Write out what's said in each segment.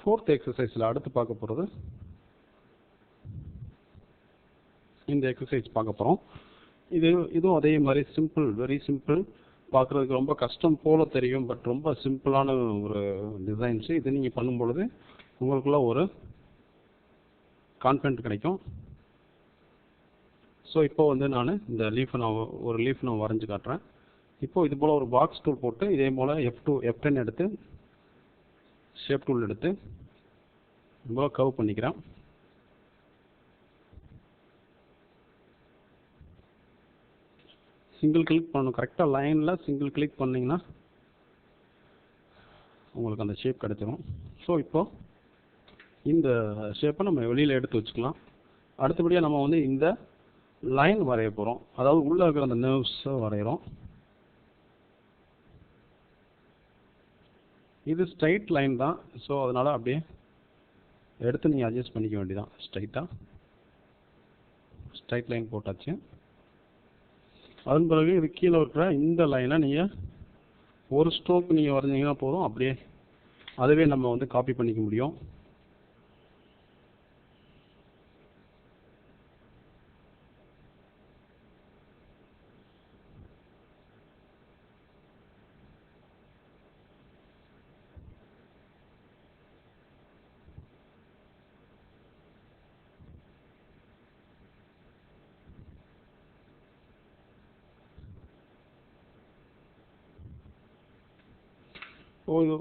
fourth எக்ஸசைஸில் அடுத்து பார்க்க போகிறது இந்த எக்ஸசைஸ் பார்க்க போகிறோம். இதுவும் அதே மாதிரி சிம்பிள், வெரி சிம்பிள். பார்க்குறதுக்கு ரொம்ப கஷ்டம் போல தெரியும், பட் ரொம்ப சிம்பிளான ஒரு டிசைன்ஸு. இது நீங்கள் பண்ணும்பொழுது உங்களுக்குள்ள ஒரு கான்ஃபிடென்ட் கிடைக்கும். ஸோ இப்போ வந்து நான் இந்த ஒரு லீஃப் நான் வரைஞ்சி காட்டுறேன். இப்போது இது போல் ஒரு பாக்ஸ் டூல் போட்டு இதே போல் F10 எடுத்து ஷேப் டூல் எடுத்து இது போல் கர்வ் பண்ணிக்கிறேன். சிங்கிள் கிளிக் பண்ணணும், கரெக்டாக லைனில் சிங்கிள் கிளிக் பண்ணிங்கன்னா உங்களுக்கு அந்த ஷேப் கிடைச்சிடும். ஸோ இப்போது இந்த ஷேப்பை நம்ம வெளியில் எடுத்து வச்சுக்கலாம். அடுத்தபடியாக நம்ம வந்து இந்த லைன் வரைய போகிறோம், அதாவது உள்ளே இருக்கிற அந்த நர்வ்ஸை வரைகிறோம். இது ஸ்ட்ரைட் லைன் தான், ஸோ அதனால் அப்படியே எடுத்து நீங்கள் அட்ஜஸ்ட் பண்ணிக்க வேண்டியதான். ஸ்ட்ரைட் லைன் போட்டாச்சு. அதன் பிறகு இது கீழே இருக்கிற இந்த லைனை நீங்கள் ஒரு ஸ்ட்ரோக் நீங்கள் வரைஞ்சிங்கன்னா போதும், அப்படியே அதுவே நம்ம வந்து காப்பி பண்ணிக்க முடியும்.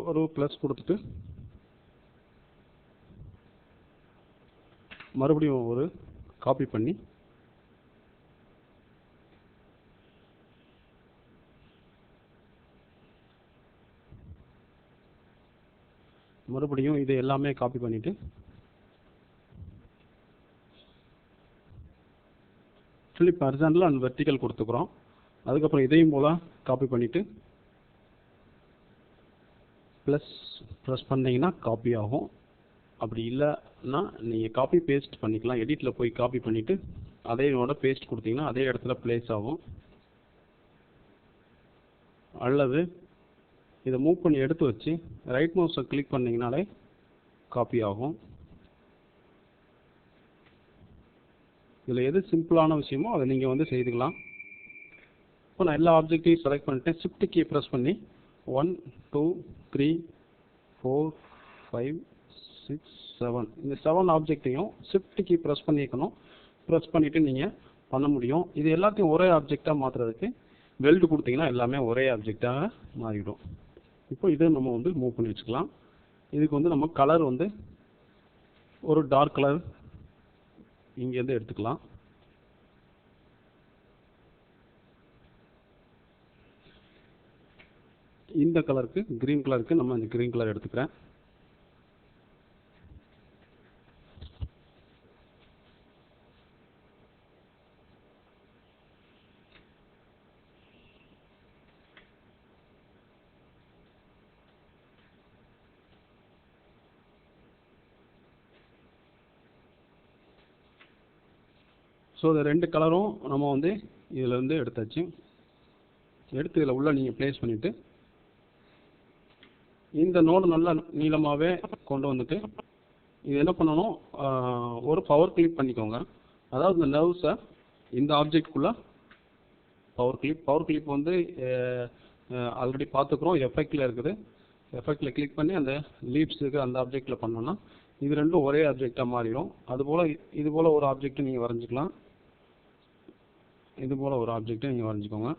ஒரு ப்ளஸ் கொடுத்துட்டு மறுபடியும் ஒரு காப்பி பண்ணி மறுபடியும் இது எல்லாமே காப்பி பண்ணிவிட்டு ஃபிளிப் ஹாரிசான்டல் அண்ட் வெர்டிக்கல் கொடுத்துக்கிறோம். அதுக்கப்புறம் இதையும் போல் காப்பி பண்ணிவிட்டு ப்ரெஸ் பண்ணிங்கன்னா காப்பி ஆகும். அப்படி இல்லைன்னா நீங்கள் காப்பி பேஸ்ட் பண்ணிக்கலாம். எடிட்டில் போய் காப்பி பண்ணிவிட்டு அதையோட பேஸ்ட் கொடுத்தீங்கன்னா அதே இடத்துல ப்ளேஸ் ஆகும். அல்லது இதை மூவ் பண்ணி எடுத்து வச்சு ரைட் மவுஸை கிளிக் பண்ணிங்கனாலே காப்பி ஆகும். இதில் எது சிம்பிளான விஷயமோ அதை நீங்கள் வந்து செய்துக்கலாம். இப்போ நான் எல்லா ஆப்ஜெக்டையும் செலக்ட் பண்ணிட்டேன். ஷிஃப்ட் கீ ப்ரெஸ் பண்ணி 1 2 3 4 5 6 7 இந்த 7 ஆப்ஜெக்டையும் ஷிஃப்ட் கீ ப்ரெஸ் பண்ணிக்கணும். ப்ரெஸ் பண்ணிவிட்டு நீங்கள் பண்ண முடியும். இது எல்லாத்தையும் ஒரே ஆப்ஜெக்டாக மாற்றுறதுக்கு வெல்டு கொடுத்தீங்கன்னா எல்லாமே ஒரே ஆப்ஜெக்டாக மாறிடும். இப்போ இதை நம்ம வந்து மூவ் பண்ணி வச்சுக்கலாம். இதுக்கு வந்து நம்ம கலர் வந்து ஒரு டார்க் கலர் இங்கேருந்து எடுத்துக்கலாம். இந்த கலருக்கு கிரீன் கலருக்கு நம்ம இந்த கிரீன் கலர் எடுத்துக்கிறேன். ஸோ இந்த ரெண்டு கலரும் நம்ம வந்து இதில் வந்து எடுத்தாச்சு. எடுத்து இதில் உள்ள நீங்கள் ப்ளேஸ் பண்ணிவிட்டு இந்த நோடு நல்லா நீளமாகவே கொண்டு வந்துட்டு இது என்ன பண்ணணும், ஒரு பவர் கிளிக் பண்ணிக்கோங்க. அதாவது இந்த நர்வ்ஸை இந்த ஆப்ஜெக்ட்குள்ளே பவர் கிளிப் வந்து ஆல்ரெடி பார்த்துக்குறோம், எஃபெக்டில் இருக்குது. எஃபெக்டில் கிளிக் பண்ணி அந்த லீவ்ஸ் இருக்குது அந்த ஆப்ஜெக்டில் பண்ணோன்னா இது ரெண்டும் ஒரே ஆப்ஜெக்டாக மாறிடும். அதுபோல் இது போல் ஒரு ஆப்ஜெக்டை நீங்கள் வரைஞ்சிக்கலாம். இது போல் ஒரு ஆப்ஜெக்டை நீங்கள் வரைஞ்சிக்கோங்க.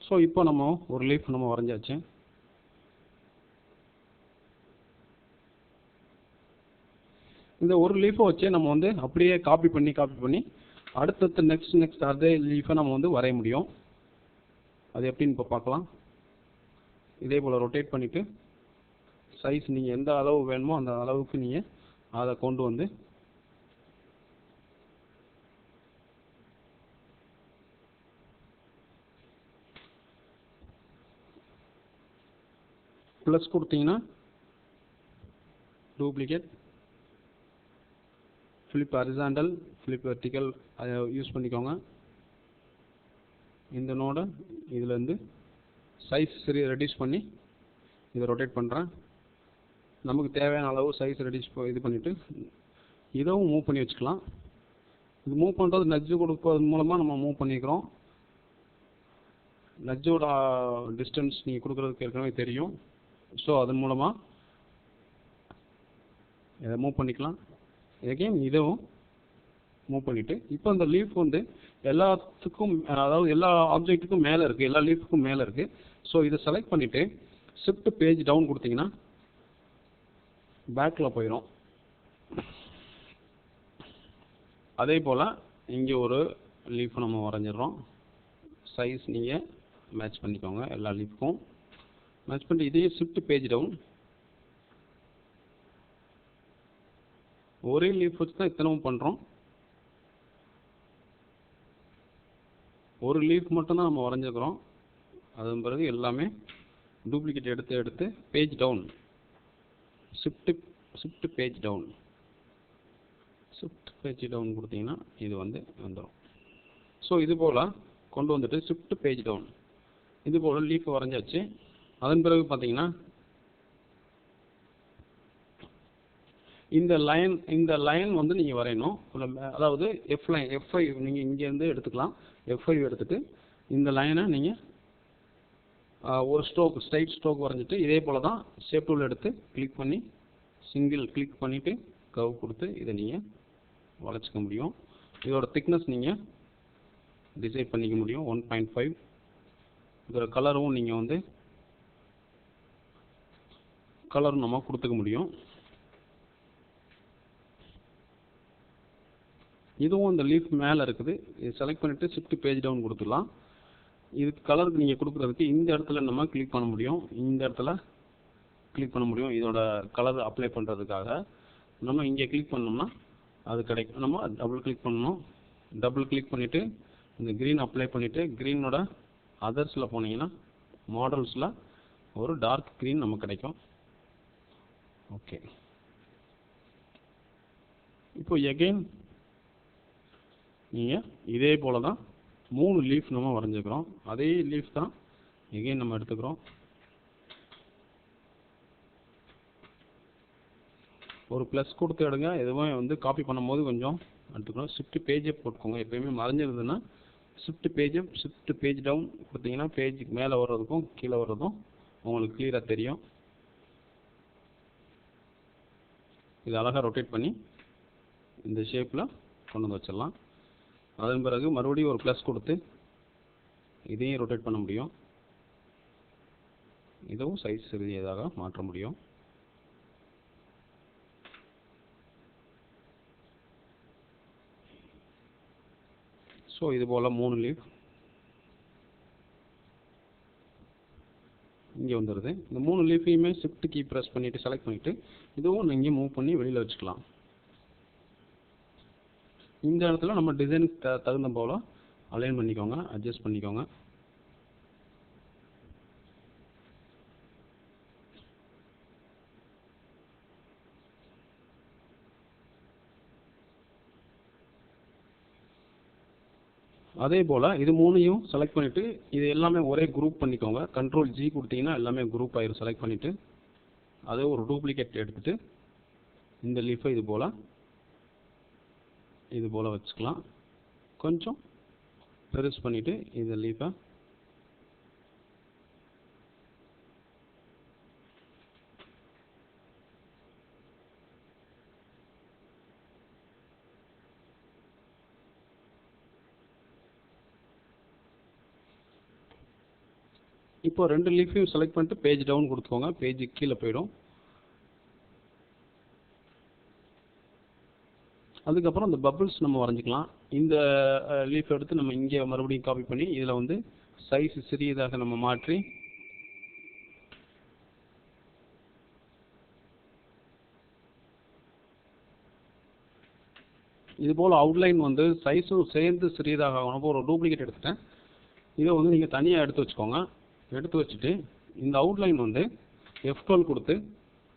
ஸோ இப்போ நம்ம ஒரு லீஃப் நம்ம வரைஞ்சாச்சு. இந்த ஒரு லீஃபை வச்சு நம்ம வந்து அப்படியே காப்பி பண்ணி அடுத்தடுத்து நெக்ஸ்ட் அதே லீஃபை நம்ம வந்து வரைய முடியும். அது எப்படின்னு இப்போ பார்க்கலாம். இதே போல் ரொட்டேட் பண்ணிவிட்டு சைஸ் நீங்கள் எந்த அளவு வேணுமோ அந்த அளவுக்கு நீங்கள் அதை கொண்டு வந்து ப்ளஸ் கொடுத்தீங்கன்னா duplicate, flip horizontal, flip vertical அதை யூஸ் பண்ணிக்கோங்க. இந்த நோடை இதுலேருந்து சைஸ் சரி ரெடியூஸ் பண்ணி இதை ரொட்டேட் பண்ணுறேன். நமக்கு தேவையான அளவு சைஸ் ரெடியூஸ் இது பண்ணிவிட்டு இதுவும் மூவ் பண்ணி வச்சுக்கலாம். இது மூவ் பண்ணுறது நட்ஜு கொடுப்பது மூலமாக நம்ம மூவ் பண்ணிக்கிறோம். நட்ஜோட டிஸ்டன்ஸ் நீங்கள் கொடுக்குறதுக்கு ஏற்கனவே தெரியும். ஸோ அதன் மூலமாக இதை மூவ் பண்ணிக்கலாம். எகைன் இதுவும் மூவ் பண்ணிவிட்டு இப்போ இந்த லீஃப் வந்து எல்லாத்துக்கும், அதாவது எல்லா ஆப்ஜெக்ட்டுக்கும் மேலே இருக்குது, எல்லா லீஃபுக்கும் மேலே இருக்குது. ஸோ இதை செலக்ட் பண்ணிவிட்டு ஷிஃப்ட் பேஜ் டவுன் கொடுத்தீங்கன்னா பேக்கில் போயிடும். அதே போல் இங்கே ஒரு லீஃப் நம்ம வரைஞ்சிடுறோம். சைஸ் நீங்கள் மேட்ச் பண்ணிக்கோங்க, எல்லா லீஃப்க்கும் மேட்ச் பண்ணி இதே ஷிஃப்ட் பேஜ் டவுன். ஒரே லீஃப் வச்சு தான் இத்தனவும் பண்ணுறோம். ஒரு லீஃப் மட்டும்தான் நம்ம வரைஞ்சிக்கிறோம். அதன் பிறகு எல்லாமே டூப்ளிகேட் எடுத்து page down, shift page down கொடுத்தீங்கன்னா இது வந்துடும். ஸோ இது போல் கொண்டு வந்துட்டு ஷிஃப்ட் பேஜ் டவுன் இது போல் லீஃப் வரைஞ்சாச்சு. அதன் பிறகு பார்த்தீங்கன்னா இந்த லைன் வந்து நீங்கள் வரையணும். அதாவது F5 நீங்கள் இங்கேருந்து எடுத்துக்கலாம். F5 எடுத்துகிட்டு இந்த லைனை நீங்கள் ஒரு ஸ்ட்ரைட் ஸ்ட்ரோக் வரைஞ்சிட்டு இதே போல் தான் ஷேப் டூல் எடுத்து கிளிக் பண்ணி சிங்கிள் கிளிக் பண்ணிவிட்டு கர்வ் கொடுத்து இதை நீங்கள் வளைச்சிக்க முடியும். இதோட திக்னஸ் நீங்கள் டிசைட் பண்ணிக்க முடியும் 1.5. இதோட கலரும் நீங்கள் கலரும் நம்ம கொடுத்துக்க முடியும். இதுவும் இந்த லீஃப் மேலே இருக்குது. இது செலக்ட் பண்ணிவிட்டு ஷிஃப்ட் பேஜ் டவுன் கொடுத்துடலாம். இதுக்கு கலருக்கு நீங்கள் கொடுக்குறதுக்கு இந்த இடத்துல நம்ம கிளிக் பண்ண முடியும். இந்த இடத்துல கிளிக் பண்ண முடியும். இதோட கலர் அப்ளை பண்ணுறதுக்காக நம்ம இங்கே கிளிக் பண்ணோம்னா அது கிடைக்கும். நம்ம டபுள் கிளிக் பண்ணணும். டபுள் கிளிக் பண்ணிவிட்டு இந்த க்ரீன் அப்ளை பண்ணிவிட்டு க்ரீனோட அதர்ஸில் போனீங்கன்னா மாடல்ஸில் ஒரு டார்க் க்ரீன் நமக்கு கிடைக்கும். ஓகே, இப்போ எகெயின் நீங்கள் இதே போல் தான் 3 லீஃப் நம்ம வரைஞ்சிக்கிறோம். அதே லீஃப் தான் எகெயின் நம்ம எடுத்துக்கிறோம். ஒரு ப்ளஸ் கொடுத்து எடுங்க. எதுவும் காப்பி பண்ணும்போது கொஞ்சம் எடுத்துக்கிறோம். ஷிஃப்ட் பேஜை போட்டுக்கோங்க. எப்பயுமே மறைஞ்சிருந்ததுன்னா ஷிஃப்ட் பேஜ் டவுன் கொடுத்தீங்கன்னா பேஜுக்கு மேலே வர்றதுக்கும் கீழே வர்றதும் உங்களுக்கு கிளியராக தெரியும். இது அழகாக ரொட்டேட் பண்ணி இந்த ஷேப்பில் கொண்டு வந்து வச்சிடலாம். அதன் பிறகு மறுபடியும் ஒரு ப்ளஸ் கொடுத்து இதையும் ரொட்டேட் பண்ண முடியும். இதுவும் சைஸ் சிறியதாக மாற்ற முடியும். ஸோ இது போல் 3 லீஃப் இங்கே வந்துடுது. இந்த 3 லீஃபையுமே ஷிஃப்ட் கீ ப்ரெஸ் பண்ணிவிட்டு செலக்ட் பண்ணிவிட்டு இதுவும் நீங்கள் மூவ் பண்ணி வெளியில் வச்சுக்கலாம். இந்த இடத்துல நம்ம டிசைனுக்கு தகுந்த போல் அலைன் பண்ணிக்கோங்க, அட்ஜஸ்ட் பண்ணிக்கோங்க. அதே போல் இது 3ஐயும் செலக்ட் பண்ணிவிட்டு இது எல்லாமே ஒரே குரூப் பண்ணிக்கோங்க. கண்ட்ரோல் G கொடுத்தீங்கன்னா எல்லாமே குரூப் ஆயிரும். செலக்ட் பண்ணிவிட்டு அதே ஒரு டூப்ளிகேட் எடுத்துகிட்டு இந்த லீஃபை இது போல் வச்சுக்கலாம். கொஞ்சம் பெருசு பண்ணிவிட்டு இந்த லீஃபை இப்போ 2 லீஃபையும் செலக்ட் பண்ணிட்டு பேஜ் டவுன் கொடுத்துக்கோங்க. பேஜ் கீழே போயிடும். அதுக்கப்புறம் இந்த பபிள்ஸ் நம்ம வரைஞ்சிக்கலாம். இந்த லீஃப் எடுத்து நம்ம இங்கே மறுபடியும் காப்பி பண்ணி இதில் சைஸ் சிறியதாக நம்ம மாற்றி இது போல் அவுட்லைன் சைஸும் சேர்ந்து சிறியதாக ஆகணும். ஒரு டூப்ளிகேட் எடுத்துட்டேன். இதை நீங்கள் தனியாக எடுத்து வச்சுக்கோங்க. எடுத்து வச்சுட்டு இந்த அவுட்லைன் F12 கொடுத்து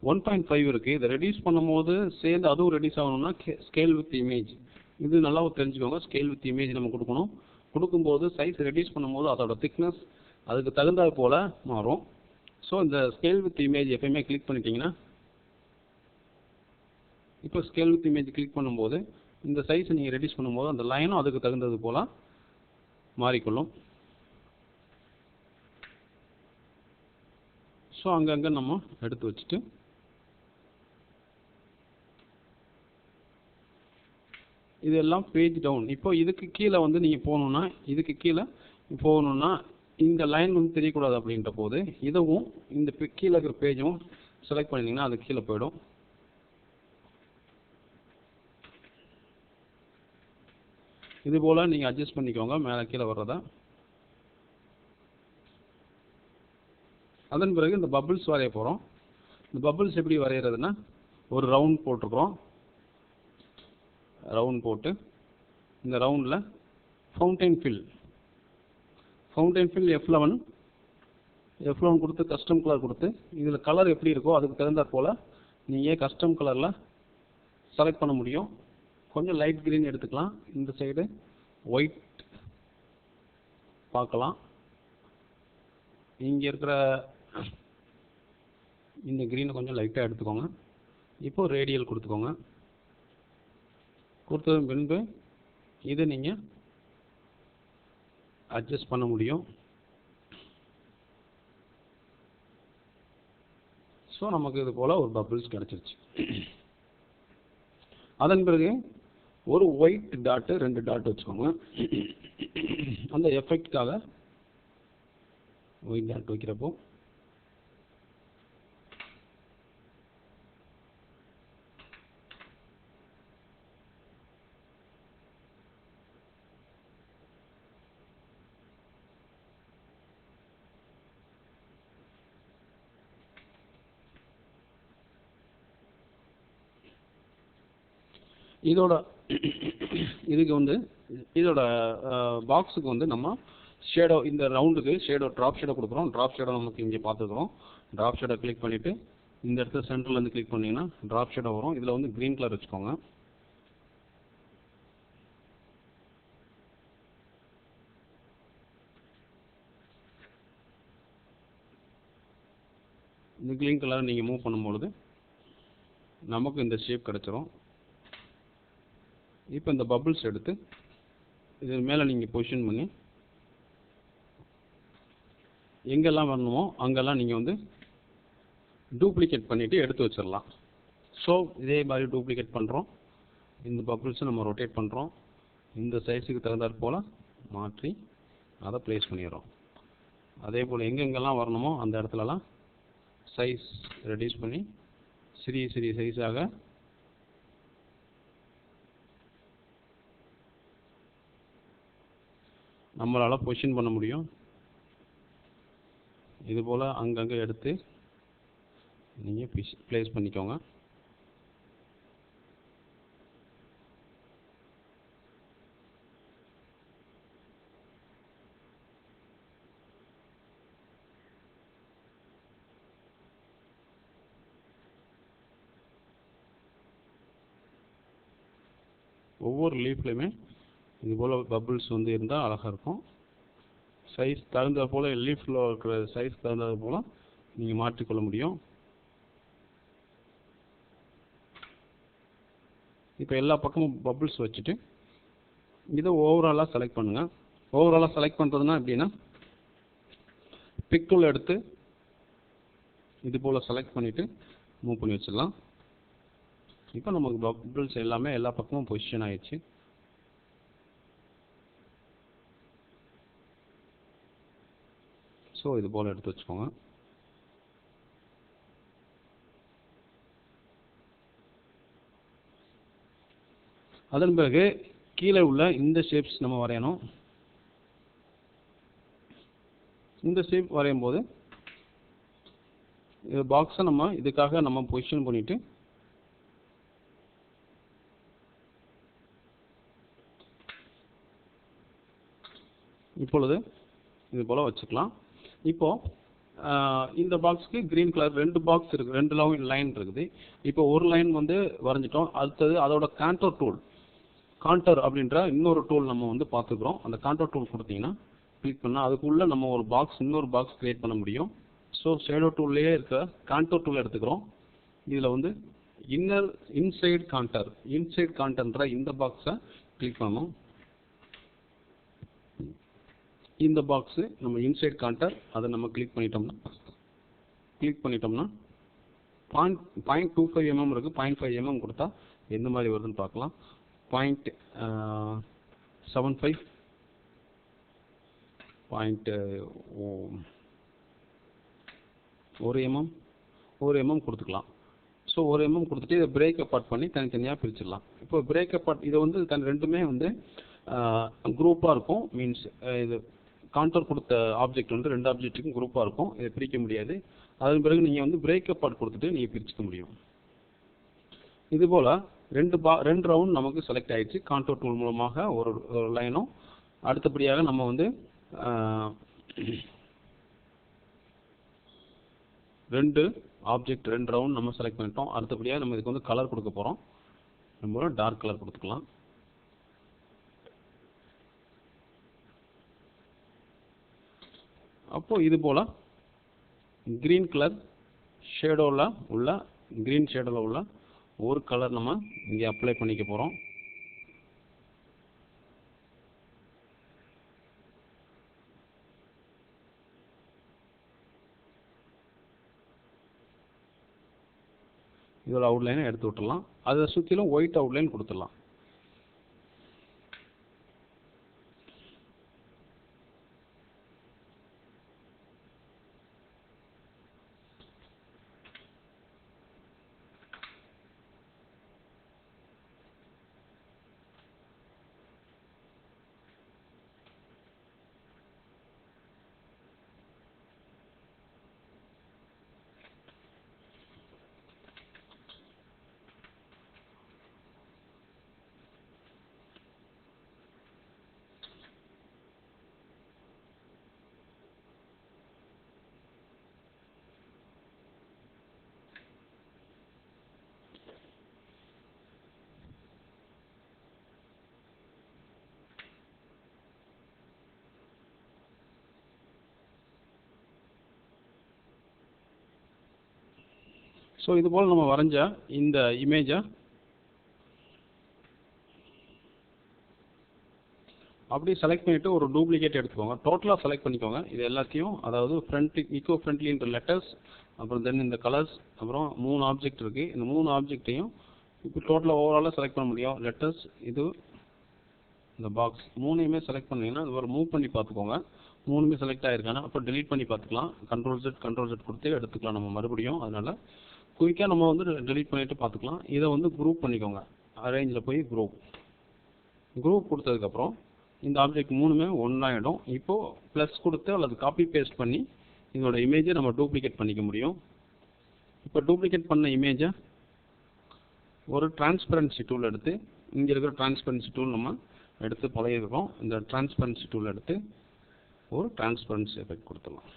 1.5 இருக்குது. இதை ரெடியூஸ் பண்ணும்போது சேர்ந்து அதுவும் ரெடியூஸ் ஆகணும்னா ஸ்கேல் வித் இமேஜ் இது நல்லா தெரிஞ்சுக்கோங்க. ஸ்கேல் வித் இமேஜ் நம்ம கொடுக்கணும். கொடுக்கும்போது சைஸ் ரெடியூஸ் பண்ணும்போது அதோட திக்னஸ் அதுக்கு தகுந்த போல் மாறும். ஸோ இந்த ஸ்கேல் வித் இமேஜ் எப்பயுமே கிளிக் பண்ணிட்டீங்கன்னா, இப்போ ஸ்கேல் வித் இமேஜ் கிளிக் பண்ணும்போது இந்த சைஸை நீங்கள் ரெடியூஸ் பண்ணும்போது அந்த லைனும் அதுக்கு தகுந்தது போல் மாறிக்கொள்ளும். ஸோ அங்கங்கே நம்ம எடுத்து வச்சுட்டு இதெல்லாம் பேஜ் டவுன். இப்போ இதுக்கு கீழே வந்து நீங்கள் போகணுன்னா, இதுக்கு கீழே போகணுன்னா இந்த லைன் வந்து தெரியக்கூடாது அப்படின்ற போது இதுவும் இந்த கீழே இருக்கிற பேஜும் செலக்ட் பண்ணிங்கன்னா அது கீழே போயிடும். இது போல் நீங்கள் அட்ஜஸ்ட் பண்ணிக்கோங்க மேலே கீழே வர்றதா. அதன் பிறகு இந்த பபிள்ஸ் வரைய போகிறோம். இந்த பபிள்ஸ் எப்படி வரைகிறதுனா, ஒரு ரவுண்ட் போட்டிருக்கிறோம். ரவுண்ட் போட்டு இந்த ரவுண்டில் ஃபவுண்டைன் ஃபில் F11 கொடுத்து கஸ்டம் கலர் கொடுத்து இதில் கலர் எப்படி இருக்கோ அதுக்கு தகுந்தாற் போல் நீங்கள் கஸ்டம் கலரில் செலக்ட் பண்ண முடியும். கொஞ்சம் லைட் க்ரீன் எடுத்துக்கலாம். இந்த சைடு ஒயிட் பார்க்கலாம். இங்கே இருக்கிற இந்த க்ரீனை கொஞ்சம் லைட்டாக எடுத்துக்கோங்க. இப்போ ரேடியல் கொடுத்துக்கோங்க. கொடுத்ததும் பின்பு இதை நீங்கள் அட்ஜஸ்ட் பண்ண முடியும். ஸோ நமக்கு இது போல் ஒரு பபிள்ஸ் கிடச்சிருச்சு. அதன் பிறகு ஒரு ஒயிட் டாட்டு 2 டாட் வச்சுக்கோங்க. அந்த எஃபெக்ட்காக ஒயிட் டாட் வைக்கிறப்போ இதுக்கு வந்து இதோட பாக்ஸுக்கு வந்து நம்ம ஷேடோ, இந்த ரவுண்டுக்கு ஷேடோ ட்ராப் ஷேடோ கொடுக்குறோம். ட்ராப் ஷேடோ நமக்கு இங்கே பார்த்துக்கிறோம். ட்ராப் ஷேடோ கிளிக் பண்ணிவிட்டு இந்த இடத்துல சென்டர்லேருந்து கிளிக் பண்ணிங்கன்னா ட்ராப் ஷேடோ வரும். இதில் வந்து க்ரீன் கலர் வச்சுக்கோங்க. இந்த க்ரீன் கலரை நீங்கள் மூவ் பண்ணும்பொழுது நமக்கு இந்த ஷேப் கிடச்சிரும். இப்போ இந்த பபிள்ஸ் எடுத்து இது மேலே நீங்கள் பொசிஷன் பண்ணி எங்கெல்லாம் வரணுமோ அங்கெல்லாம் நீங்கள் வந்து டூப்ளிகேட் பண்ணிவிட்டு எடுத்து வச்சிடலாம். ஸோ இதே மாதிரி டூப்ளிகேட் பண்ணுறோம். இந்த பபிள்ஸை நம்ம ரொட்டேட் பண்ணுறோம். இந்த சைஸுக்கு தகுந்தாற் போல் மாற்றி அதை ப்ளேஸ் பண்ணிடுறோம். அதே போல் எங்கெங்கெல்லாம் வரணுமோ அந்த இடத்துலலாம் சைஸ் ரெடியூஸ் பண்ணி சிறிய சிறிய சைஸாக நம்மளால் பொசிஷன் பண்ண முடியும். இது போல் அங்கங்கே எடுத்து நீங்கள் ப்ளேஸ் பண்ணிக்கோங்க. ஒவ்வொரு லீஃப்லையுமே இது போல் பபிள்ஸ் வந்து இருந்தால் அழகாக இருக்கும். சைஸ் தகுந்த போல் லீஃபில் இருக்கிற சைஸ் தகுந்தது போல் நீங்கள் மாற்றிக்கொள்ள முடியும். இப்போ எல்லா பக்கமும் பபிள்ஸ் வச்சுட்டு இதை ஓவராலாக செலக்ட் பண்ணுங்கள். ஓவராலாக செலக்ட் பண்ணுறதுனா எப்படின்னா, பிக் டூல் எடுத்து இது போல் செலக்ட் பண்ணிவிட்டு மூவ் பண்ணி வச்சிடலாம். இப்போ நமக்கு பபிள்ஸ் எல்லாமே எல்லா பக்கமும் பொசிஷன் ஆயிடுச்சு. ஸோ இது போல் எடுத்து வச்சுக்கோங்க. அதன் பிறகு கீழே உள்ள இந்த ஷேப்ஸ் நம்ம வரையணும். இந்த ஷேப் வரையும் போது இந்த பாக்ஸை நம்ம இதுக்காக நம்ம பொசிஷன் பண்ணிட்டு இப்பொழுது இது போல் வச்சுக்கலாம். இப்போ இந்த பாக்ஸுக்கு க்ரீன் கலர் 2 பாக்ஸ் இருக்குது, 2 லைன் இருக்குது. இப்போ ஒரு லைன் வந்து வரைஞ்சிட்டோம். அடுத்தது அதோட கான்டோர் டூல், கான்டோர் அப்படின்ற இன்னொரு டூல் நம்ம வந்து பார்த்துக்கிறோம். அந்த கான்டோர் டூல் கொடுத்தீங்கன்னா கிளிக் பண்ணால் அதுக்குள்ளே நம்ம ஒரு பாக்ஸ், இன்னொரு பாக்ஸ் கிரியேட் பண்ண முடியும். ஸோ ஷேடோ டூல்லையே இருக்க கான்டோர் டூல் எடுத்துக்கிறோம். இதில் வந்து இன்சைட் கான்டர்ன்ற இந்த பாக்ஸை கிளிக் பண்ணணும். இந்த பாக்ஸு நம்ம இன்சைட் கான்டர் அதை நம்ம கிளிக் பண்ணிட்டோம்னா 0.25 mm இருக்குது. 0.5 mm கொடுத்தா எந்த மாதிரி வருதுன்னு பார்க்கலாம். 0.75 1 mm கொடுத்துக்கலாம். ஸோ 1 mm கொடுத்துட்டு இதை பிரேக் அப்பார்ட் பண்ணி தனித்தனியாக பிரிச்சிடலாம். இப்போ பிரேக் அப்பார்ட் இதை வந்து ரெண்டுமே வந்து குரூப்பாக இருக்கும். மீன்ஸ் இது கான்டோர் கொடுத்த ஆப்ஜெக்ட் வந்து 2 ஆப்ஜெக்ட்டுக்கும் குரூப்பாக இருக்கும். இதை பிரிக்க முடியாது. அதன் பிறகு நீங்கள் வந்து பிரேக் அப்பார்ட் கொடுத்துட்டு நீங்கள் பிரிச்சுக்க முடியும். இதுபோல் 2 ரவுண்ட் நமக்கு செலக்ட் ஆயிடுச்சு. கான்டோர் டூல் மூலமாக ஒரு லைனும், அடுத்தபடியாக நம்ம வந்து 2 ரவுண்ட் நம்ம செலக்ட் பண்ணிட்டோம். அடுத்தபடியாக நம்ம இதுக்கு வந்து கலர் கொடுக்க போகிறோம். நம்ம டார்க் கலர் கொடுத்துக்கலாம். அப்போ இது போல கிரீன் கலர் ஷேடோவில் உள்ள ஒரு கலர் நம்ம இங்கே அப்ளை பண்ணிக்க போகிறோம். இதோட அவுட்லைனை எடுத்து விட்டுடலாம். அதை சுற்றிலும் ஒயிட் அவுட்லைன் கொடுத்துடலாம். ஸோ இது போல் நம்ம வரைஞ்ச இந்த இமேஜை அப்படியே செலக்ட் பண்ணிவிட்டு ஒரு டூப்ளிகேட் எடுத்துக்கோங்க. டோட்டலாக செலக்ட் பண்ணிக்கோங்க. இது எல்லாத்தையும், அதாவது ஈகோ ஃப்ரெண்ட்லின்ற லெட்டர்ஸ், அப்புறம் தென் இந்த கலர்ஸ், அப்புறம் 3 ஆப்ஜெக்ட் இருக்குது. இந்த 3 ஆப்ஜெக்டையும் இப்போ டோட்டலாக ஓவராலாக செலக்ட் பண்ண முடியும். லெட்டர்ஸ், இது இந்த பாக்ஸ் 3யுமே செலக்ட் பண்ணிங்கன்னா அது ஒரு மூவ் பண்ணி பார்த்துக்கோங்க. 3மே செலக்ட் ஆகிருக்காங்க. அப்போ டெலீட் பண்ணி பார்த்துக்கலாம். கண்ட்ரோல் Z கொடுத்து எடுத்துக்கலாம் நம்ம மறுபடியும். அதனால் குயிக்காக நம்ம வந்து டெலீட் பண்ணிவிட்டு பார்த்துக்கலாம். இதை வந்து குரூப் பண்ணிக்கோங்க. அரேஞ்சில் போய் குரூப் கொடுத்ததுக்கப்புறம் இந்த ஆப்ஜெக்ட் 3மே ஒன்றாயிடும். இப்போது ப்ளஸ் கொடுத்து அல்லது காப்பி பேஸ்ட் பண்ணி இதோட இமேஜை நம்ம டூப்ளிகேட் பண்ணிக்க முடியும். இப்போ டூப்ளிகேட் பண்ண இமேஜை ஒரு டிரான்ஸ்பரன்சி டூல் எடுத்து, இங்கே இருக்கிற டிரான்ஸ்பரன்சி டூல் நம்ம எடுத்து பழகிருக்கோம். இந்த டிரான்ஸ்பரன்சி டூல் எடுத்து ஒரு டிரான்ஸ்பரன்சி எஃபெக்ட் கொடுத்துடலாம்.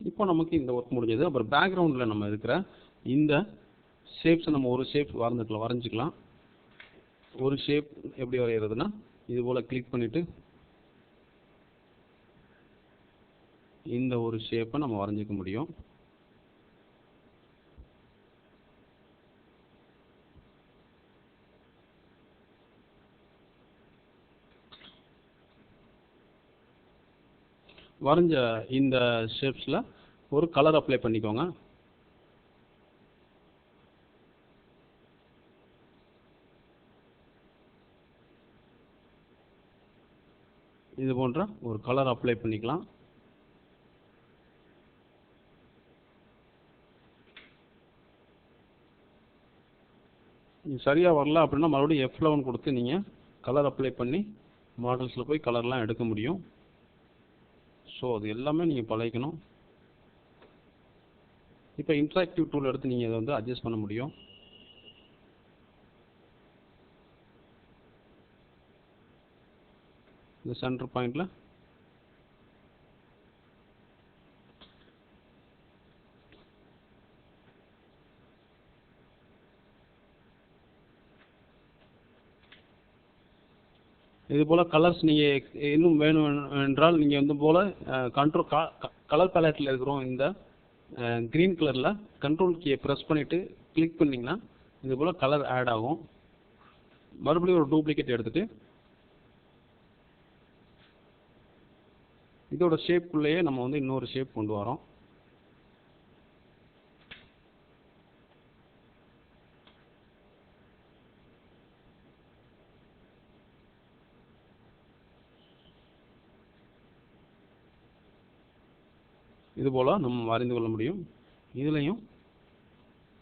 இப்போ நமக்கு இந்த ஒர்க் முடிஞ்சது. அப்புறம் பேக்ரவுண்டில் நம்ம இருக்கிற இந்த ஷேப்ஸை நம்ம ஒரு ஷேப் வரைஞ்சிக்கலாம். ஒரு ஷேப் எப்படி வரைகிறதுனா, இது போல் கிளிக் பண்ணிவிட்டு இந்த ஒரு ஷேப்பை நம்ம வரைஞ்சிக்க முடியும். வரைஞ்ச இந்த ஷேப்ஸில் ஒரு கலர் அப்ளை பண்ணிக்கோங்க. இது போன்ற ஒரு கலர் அப்ளை பண்ணிக்கலாம். இது சரியாக வரல அப்படின்னா மறுபடியும் F11 கொடுத்து நீங்கள் கலர் அப்ளை பண்ணி மாடல்ஸில் போய் கலர்லாம் எடுக்க முடியும். ஸோ அது எல்லாமே நீங்கள் பழகிக்கணும். இப்போ இன்ட்ராக்டிவ் டூல் எடுத்து நீங்கள் இதை வந்து அட்ஜஸ்ட் பண்ண முடியும். இந்த சென்டர் பாயிண்டில் இது போல் கலர்ஸ் நீங்கள் இன்னும் வேணும் என்றால் நீங்கள் வந்து போல் கண்ட்ரோல் கலர் பேலட்டில் இருக்கிறோம் இந்த க்ரீன் கலரில் கண்ட்ரோல் கீயை ப்ரெஸ் பண்ணிவிட்டு கிளிக் பண்ணிங்கன்னா இது போல் கலர் ஆட் ஆகும். மறுபடியும் ஒரு டூப்ளிகேட் எடுத்துகிட்டு இதோட ஷேப்புக்குள்ளேயே நம்ம வந்து இன்னொரு ஷேப் கொண்டு வரோம். இது போல் நம்ம வரைந்து கொள்ள முடியும். இதுலேயும்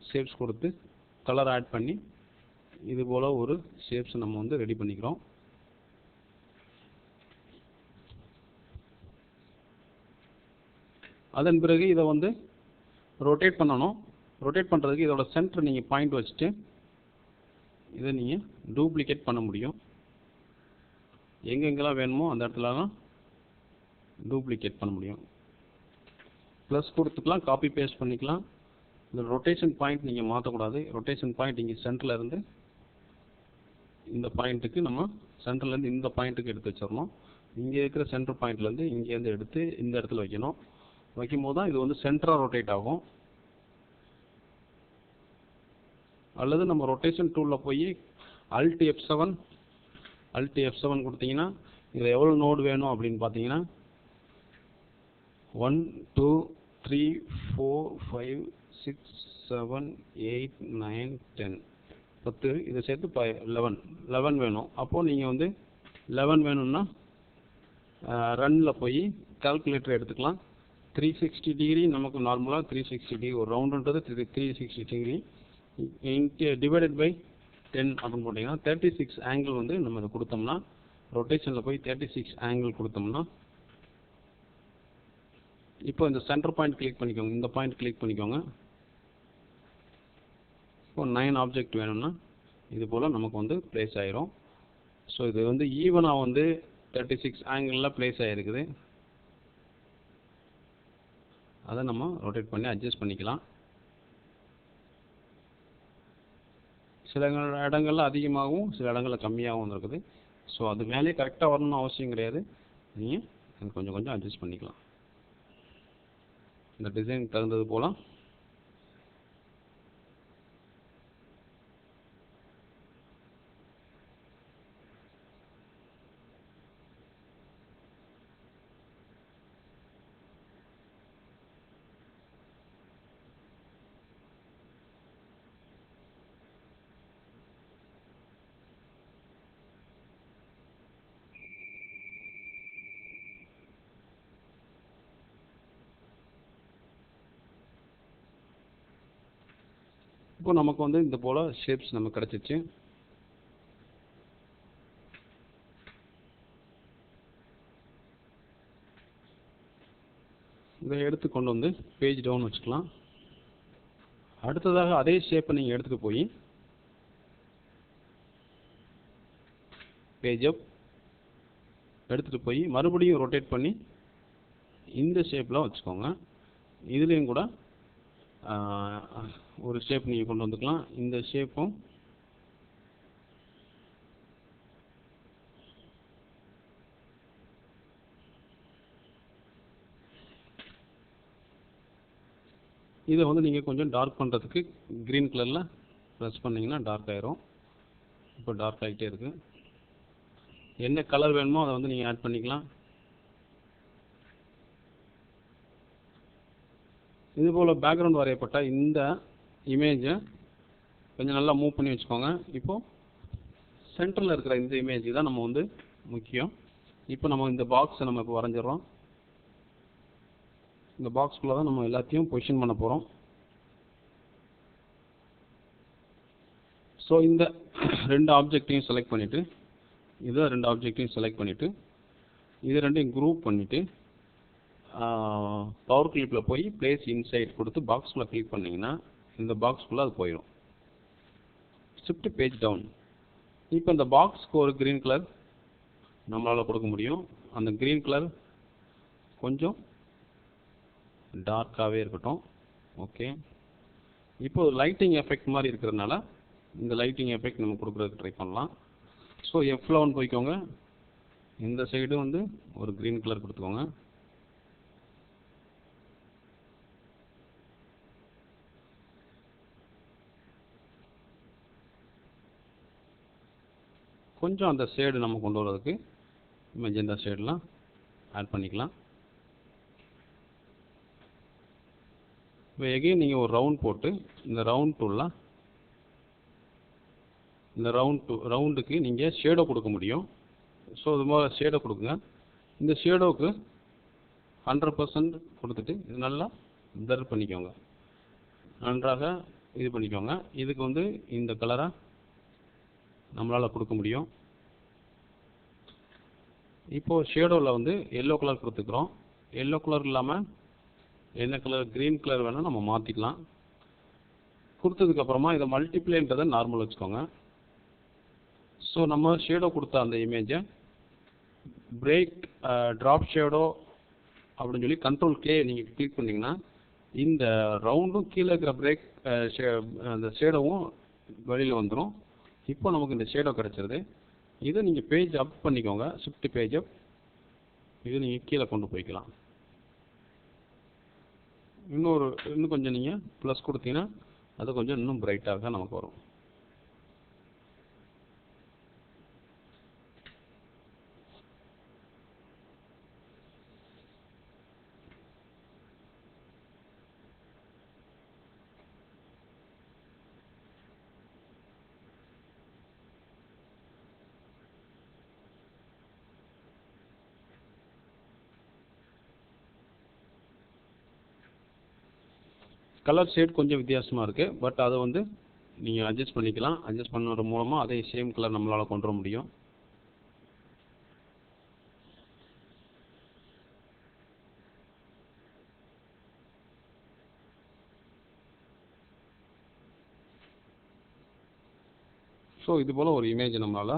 ஷேப்ஸ் கொடுத்து கலர் ஆட் பண்ணி இது போல் ஒரு ஷேப்ஸ் நம்ம வந்து ரெடி பண்ணிக்கிறோம். அதன் பிறகு இதை வந்து ரொட்டேட் பண்ணணும். ரொட்டேட் பண்ணுறதுக்கு இதோட சென்டர் நீங்கள் பாயிண்ட் வச்சுட்டு இதை நீங்கள் டூப்ளிகேட் பண்ண முடியும். எங்கெங்கெல்லாம் வேணுமோ அந்த இடத்துலலாம் டூப்ளிகேட் பண்ண முடியும். ப்ளஸ் கொடுத்துக்கலாம், காப்பி பேஸ்ட் பண்ணிக்கலாம். இந்த ரொட்டேஷன் பாயிண்ட் நீங்கள் மாற்றக்கூடாது. ரொட்டேஷன் பாயிண்ட் இங்கே சென்டரில் இருந்து இந்த பாயிண்ட்டுக்கு நம்ம சென்டர்லேருந்து இந்த பாயிண்ட்டுக்கு எடுத்து வச்சிடணும். இங்கே இருக்கிற சென்டர் பாயிண்ட்லேருந்து இங்கேருந்து எடுத்து இந்த இடத்துல வைக்கணும். வைக்கும்போது தான் இது வந்து சென்டராக ரொட்டேட் ஆகும். அல்லது நம்ம ரொட்டேஷன் டூலில் போய் Alt F7 கொடுத்தீங்கன்னா இதில் எவ்வளோ நோடு வேணும் அப்படின்னு பார்த்தீங்கன்னா 1 2 3 4 5 6 7 8 9 10 10 இதை சேர்த்து 11 வேணும். அப்போது நீங்கள் வந்து 11 வேணும்னா ரன்னில் போய் கால்குலேட்டர் எடுத்துக்கலாம். 360 டிகிரி நமக்கு நார்மலாக 360 டிகிரி ஒரு ரவுண்டுன்றது 360 டிகிரி இங்கே டிவைடட் பை 10 அப்படின்னு போட்டிங்கன்னா 36 ஆங்கிள் வந்து நம்ம இதை கொடுத்தோம்னா ரொட்டேஷனில் போய் 36 ஆங்கிள் கொடுத்தோம்னா இப்போ இந்த சென்டர் பாயிண்ட் கிளிக் பண்ணிக்கோங்க. இந்த பாயிண்ட் கிளிக் பண்ணிக்கோங்க. இப்போ 9 ஆப்ஜெக்ட் வேணும்னா இது போல் நமக்கு வந்து பிளேஸ் ஆயிரும். ஸோ இது வந்து ஈவனாக வந்து 36 ஆங்கிளில் பிளேஸ் ஆகிருக்குது. அதை நம்ம ரொட்டேட் பண்ணி அட்ஜஸ்ட் பண்ணிக்கலாம். சில இடங்கள்ல அதிகமாகவும் சில இடங்களில் கம்மியாகவும் இருக்குது. ஸோ அது மேலே கரெக்டாக வரணும்னு அவசியம் கிடையாது. நீங்கள் கொஞ்சம் கொஞ்சம் அட்ஜஸ்ட் பண்ணிக்கலாம். இந்த டிசைன் தகுந்தது போல் இப்போ நமக்கு வந்து இந்த போல் ஷேப்ஸ் நமக்கு கிடச்சிச்சு. இதை எடுத்து கொண்டு வந்து பேஜ் டவுன் வச்சுக்கலாம். அடுத்ததாக அதே ஷேப்பை நீங்கள் எடுத்துகிட்டு போய் பேஜ் அப் எடுத்துகிட்டு போய் மறுபடியும் ரொட்டேட் பண்ணி இந்த ஷேப்பில் வச்சுக்கோங்க. இதுலேயும் கூட ஒரு ஷேப் நீங்கள் கொண்டு வந்துக்கலாம். இந்த ஷேப்பும் இதை வந்து நீங்கள் கொஞ்சம் டார்க் பண்ணுறதுக்கு க்ரீன் கலரில் ப்ரெஸ் பண்ணிங்கன்னா டார்க் ஆயிரும். இப்போ டார்க் ஆகிட்டே இருக்குது. என்ன கலர் வேணுமோ அதை வந்து நீங்கள் ஆட் பண்ணிக்கலாம். இது போல் பேக்ரவுண்ட் வரையப்பட்ட இந்த இமேஜை கொஞ்சம் நல்லா மூவ் பண்ணி வச்சுக்கோங்க. இப்போது சென்டரில் இருக்கிற இந்த இமேஜ் தான் நம்ம வந்து முக்கியம். இப்போ நம்ம இந்த பாக்ஸை நம்ம இப்போ வரைஞ்சிடறோம். இந்த பாக்ஸ்குள்ளே தான் நம்ம எல்லாத்தையும் பொசிஷன் பண்ண போகிறோம். ஸோ இந்த ரெண்டு ஆப்ஜெக்டையும் செலக்ட் பண்ணிவிட்டு இதை ரெண்டு ஆப்ஜெக்டையும் செலக்ட் பண்ணிவிட்டு இது ரெண்டையும் குரூப் பண்ணிவிட்டு பவர் கிளிப்பில் போய் பிளேஸ் இன்சைட் கொடுத்து பாக்ஸ்குள்ளே கிளிக் பண்ணிங்கன்னா இந்த பாக்ஸ்குள்ளே அது போயிடும். Shift page down. இப்போ இந்த பாக்ஸ்க்கு ஒரு க்ரீன் கலர் நம்மளால் கொடுக்க முடியும். அந்த க்ரீன் கலர் கொஞ்சம் டார்க்காகவே இருக்கட்டும். ஓகே, இப்போ லைட்டிங் எஃபெக்ட் மாதிரி இருக்கிறதுனால இந்த லைட்டிங் எஃபெக்ட் நம்ம கொடுக்குறதுக்கு ட்ரை பண்ணலாம். ஸோ F11 போய்க்கோங்க. இந்த சைடு வந்து ஒரு க்ரீன் கலர் கொடுத்துக்கோங்க. கொஞ்சம் அந்த ஷேடு நம்ம கொண்டு வரதுக்கு மெஜெண்டா ஷேட்லாம் ஆட் பண்ணிக்கலாம். இப்போ எகைன் நீங்கள் ஒரு ரவுண்ட் போட்டு இந்த ரவுண்ட் டூலில் இந்த ரவுண்டுக்கு நீங்கள் ஷேடோ கொடுக்க முடியும். ஸோ இது மாதிரி ஷேடோ கொடுக்குங்க. இந்த ஷேடோவுக்கு 100% கொடுத்துட்டு இது நல்லா பிளர் பண்ணிக்கோங்க. நன்றாக இது பண்ணிக்கோங்க. இதுக்கு வந்து இந்த கலரை நம்மளால் கொடுக்க முடியும். இப்போது ஷேடோவில் வந்து எல்லோ கலர் கொடுத்துக்கிறோம். எல்லோ கலர் இல்லாமல் என்ன கலர், க்ரீன் கலர் வேணால் நம்ம மாற்றிக்கலாம். கொடுத்ததுக்கப்புறமா இதை மல்டிப்ளைன்றதை நார்மல் வச்சுக்கோங்க. ஸோ நம்ம ஷேடோ கொடுத்த அந்த இமேஜை பிரேக் ட்ராப் ஷேடோ அப்படின்னு சொல்லி கண்ட்ரோல் கே நீங்கள் கிளிக் பண்ணிங்கன்னா இந்த ரவுண்டும் கீழே இருக்கிற பிரேக் அந்த ஷேடோவும் வெளியில் வந்துடும். இப்போ நமக்கு இந்த ஷேடோ கிடச்சிருது. இதை நீங்கள் பேஜ் அப் பண்ணிக்கோங்க. ஷிஃப்ட் பேஜ் அப். இது நீங்கள் கீழே கொண்டு போய்க்கலாம். இன்னும் கொஞ்சம் நீங்கள் ப்ளஸ் கொடுத்தீங்கன்னா அது கொஞ்சம் இன்னும் பிரைட்டாக நமக்கு வரும். கலர் ஷேட் கொஞ்சம் வித்தியாசமாக இருக்குது. பட் அதை வந்து நீங்கள் அட்ஜஸ்ட் பண்ணிக்கலாம். அட்ஜஸ்ட் பண்ணுறது மூலமாக அதே சேம் கலர் நம்மளால் கொண்டு வர முடியும். ஸோ இது போல் ஒரு இமேஜ் நம்மளால்